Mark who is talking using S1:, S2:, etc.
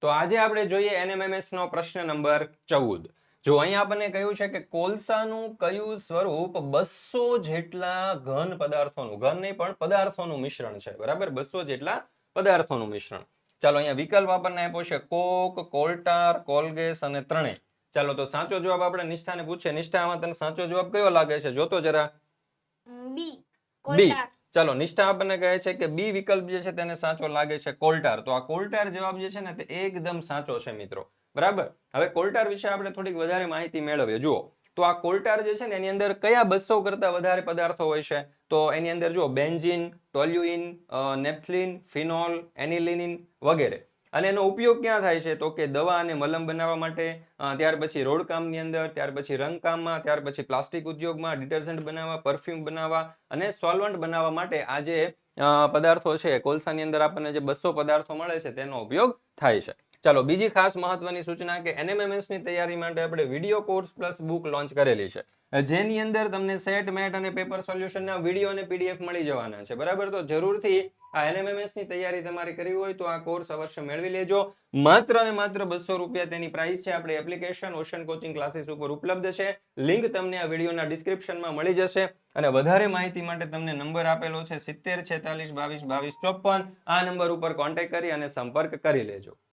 S1: તો આજે આપણે જોઈએ NMMS નો પ્રશ્ન નંબર 14. જો અહીંયા આપણને કહ્યું છે કે કોલસાનું કયું સ્વરૂપ 200 જેટલા ઘન પદાર્થોનું, ઘન નહીં પણ પદાર્થોનું મિશ્રણ છે, બરાબર? 200 જેટલા પદાર્થોનું મિશ્રણ. ચાલો અહીંયા વિકલ્પ આપણને આપ્યો છે કોક, કોલ્ટાર, કોલગેસ અને ત્રણેય. ચાલો તો સાચો જવાબ આપણે નિષ્ઠાને પૂછીએ. નિષ્ઠા, આમાં તને સાચો જવાબ કયો લાગે છે? જોતો જરા.
S2: બી
S1: બી. ચાલો નિષ્ઠા આપણને કહે છે કે બી વિકલ્પ જે છે તેને સાચો લાગે છે, કોલ્ટાર. તો આ કોલ્ટાર જવાબ જે છે ને તે એકદમ સાચો છે મિત્રો, બરાબર. હવે કોલ્ટાર વિશે આપણે થોડીક વધારે માહિતી મેળવીએ. જુઓ તો આ કોલ્ટાર જે છે ને એની અંદર કયા 200 કરતા વધારે પદાર્થો હોય છે? તો એની અંદર જુઓ બેન્ઝીન, ટોલ્યુઇન, નેપ્થલિન, ફિનોલ, એનિલિન વગેરે. અને એનો ઉપયોગ ક્યાં થાય છે? તો કે દવા અને મલમ બનાવવા માટે, ત્યાર પછી રોડકામની અંદર, ત્યાર પછી રંગકામમાં, ત્યાર પછી પ્લાસ્ટિક ઉદ્યોગમાં, ડિટર્જન્ટ બનાવવા, પરફ્યુમ બનાવવા અને સોલ્વન્ટ બનાવવા માટે આ જે પદાર્થો છે કોલસાની અંદર આપણને જે 200 પદાર્થો મળે છે તેનો ઉપયોગ થાય છે. ચાલો બીજી ખાસ મહત્વની સૂચના કે NMMS ની તૈયારી માટે આપણે video course plus book launch કરેલી છે, જેની અંદર તમને સેટ, મેટ અને પેપર સોલ્યુશનના વિડીયો અને PDF મળી જવાના છે, બરાબર. તો જરૂરથી આ NMMS ની તૈયારી તમારે કરવી હોય તો આ કોર્સ અવશ્ય મેળવી લેજો. માત્ર ને માત્ર 200 રૂપિયા તેની પ્રાઇસ છે. આપણી એપ્લિકેશન ઓશન કોચિંગ ક્લાસીસ ઉપર ઉપલબ્ધ છે. લિંક તમને આ વિડીયોના ડિસ્ક્રિપ્શનમાં મળી જશે. અને વધારે માહિતી માટે તમને નંબર આપેલો છે 70 46 22 22 54. આ નંબર ઉપર કોન્ટેક્ટ કરી અને સંપર્ક કરી લેજો.